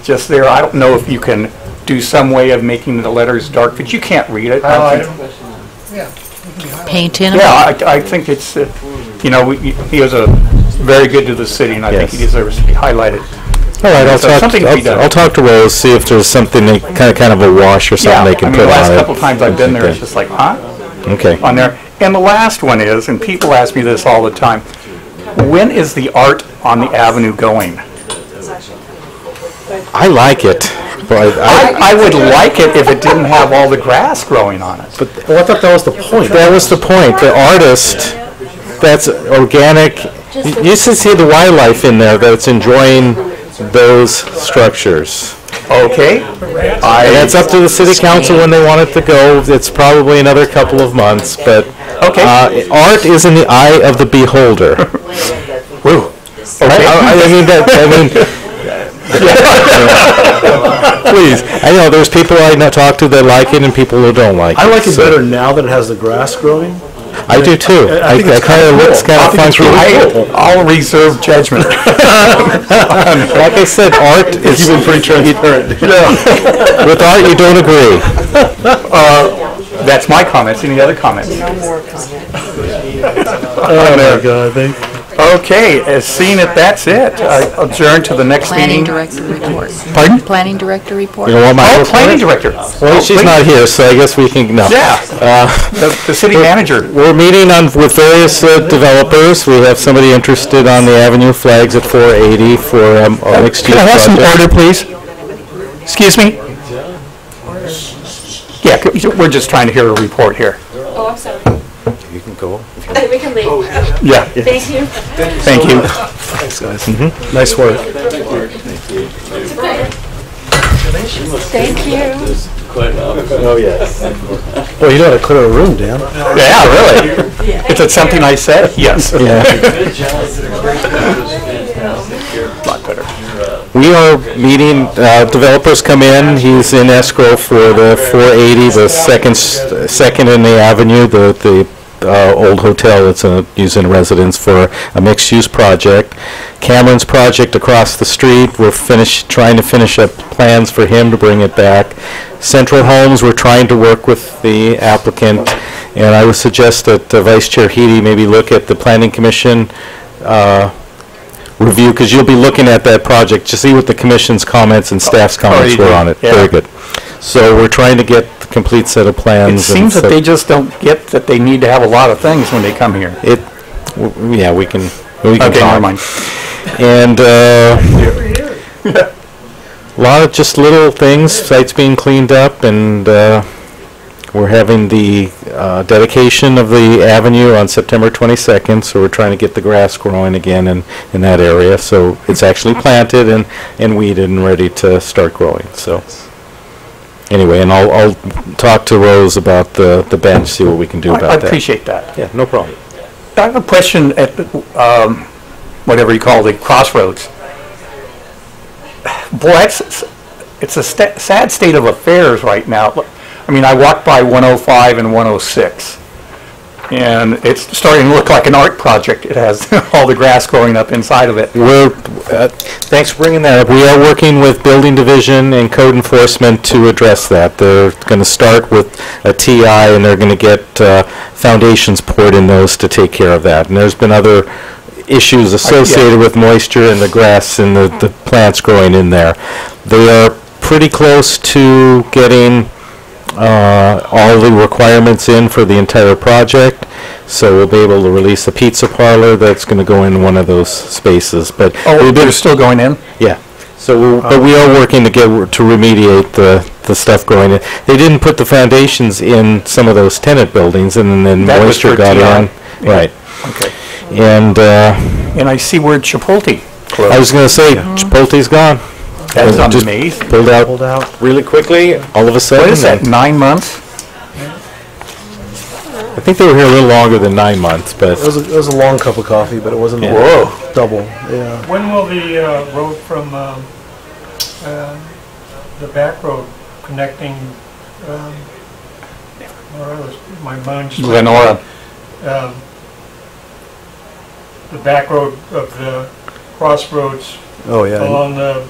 just there. I don't know if you can do some way of making the letters dark, but you can't read it. Paint in? Yeah, I think it's, he was very good to the city, and I think he deserves to be highlighted. All right, So something to be done. I'll talk to Rose, see if there's something, kind of a wash or something they can put on it. The last couple times I've been there, it's just like, huh? Okay. On there. And the last one is, and people ask me this all the time, when is the art on the avenue going? I like it, but I would like it if it didn't have all the grass growing on it. Well, I thought that was the point. that was the point. The artist, that's organic. You should see the wildlife in there that's enjoying those structures. Okay. And it's up to the city council when they want it to go. It's probably another couple of months, but Okay. Art is in the eye of the beholder. Woo. Okay. Please. I know there's people I talk to that like it and people who don't like it. I like it so. better now that it has the grass growing. I do too. I think it's kind of looks kind of funky. I'll reserve judgment. Like I said, art is... You've been pretty transparent. With art, you don't agree. That's my comments. Any other comments? No more comments. Oh my God, thank you. Okay, as seeing it, that's it. I adjourn to the next Planning meeting. Director report. Pardon? Planning Director report. You know what, my Oh, planning director. Well, she's not here, so I guess we can, no. Yeah, the city manager. We're meeting with various developers. We have somebody interested on the avenue flags at 480 for a mixed-use Can I have some project. order, please? Excuse me? Yeah, we're just trying to hear a report here. Oh, I'm sorry. You can go. We can leave. Yeah. Thank you. Thank you. Thanks, guys. Nice work. Thank you. Oh, yes. Well, you know how to clear a room, Dan. Yeah, really. Is it something I said? Yes. Yeah. Lot better. We are meeting, developers come in, he's in escrow for the 480, the second in the avenue, the old hotel that's used in residence for a mixed-use project. Cameron's project across the street, we're trying to finish up plans for him to bring it back. Central Homes, we're trying to work with the applicant, and I would suggest that Vice Chair Heady maybe look at the Planning Commission review, because you'll be looking at that project to see what the commission's comments and staff's comments were on it. Yeah. Very good. So we're trying to get the complete set of It plans. seems that they just don't get that they need to have a lot of things when they come here. Yeah, we can Okay, talk. never mind. And a lot of just little things, sites being cleaned up, and we're having the dedication of the avenue on September 22nd, so we're trying to get the grass growing again in that area. So it's actually planted and weeded and ready to start growing. So anyway, and I'll talk to Rose about the bench, see what we can do about I that. appreciate that. Yeah, no problem. I have a question at the, whatever you call the crossroads. Boy, it's a sad state of affairs right now. I mean, I walked by 105 and 106, and it's starting to look like an art project. It has all the grass growing up inside of it. Thanks for bringing that up. We are working with Building Division and Code Enforcement to address that. They're going to start with a TI, and they're going to get foundations poured in those to take care of that. And there's been other issues associated with moisture and the grass and the plants growing in there. They are pretty close to getting all the requirements in for the entire project, so we'll be able to release a pizza parlor that's going to go in one of those spaces. But they're still going in? Yeah. So, but we are working to remediate the stuff going in. They didn't put the foundations in some of those tenant buildings, and then That was moisture for got TI. in. Right. Okay. And I see where Chipotle closed. I was going to say Chipotle's gone. That's Just amazing. pulled out really quickly, all of a sudden. What is that, 9 months? I think they were here a little longer than 9 months, but It was a long cup of coffee, but it wasn't double. Yeah. When will the road from the back road connecting, my mind just... Glenora. The back road of the crossroads Oh, yeah. along the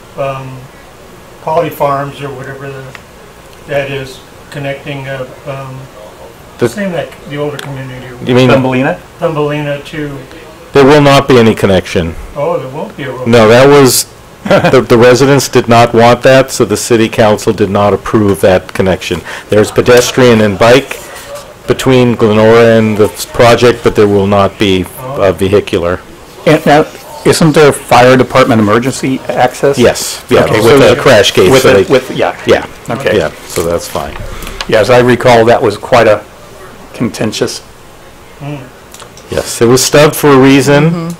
Poly Farms or whatever that is, connecting same like the older community. you mean Thumbelina? Thumbelina to, there will not be any connection. oh, there won't be a road. No, that was, the residents did not want that, so the city council did not approve that connection. There's pedestrian and bike between Glenora and the project, but there will not be vehicular. And now, isn't there fire department emergency access? Yes, yeah, Okay, with a crash gate. With, so it- they- with, yeah. Yeah, Okay. yeah, so that's fine. Yeah, as I recall, that was quite a contentious. Yes, it was stubbed for a reason,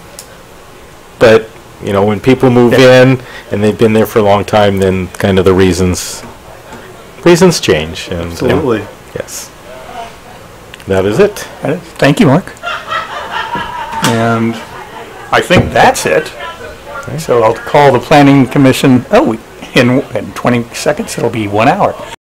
but, you know, when people move in and they've been there for a long time, then kind of the reasons change. And, Absolutely. yes. That is it. Thank you, Mark. And I think that's it. So I'll call the Planning Commission, in 20 seconds, it'll be 1 hour.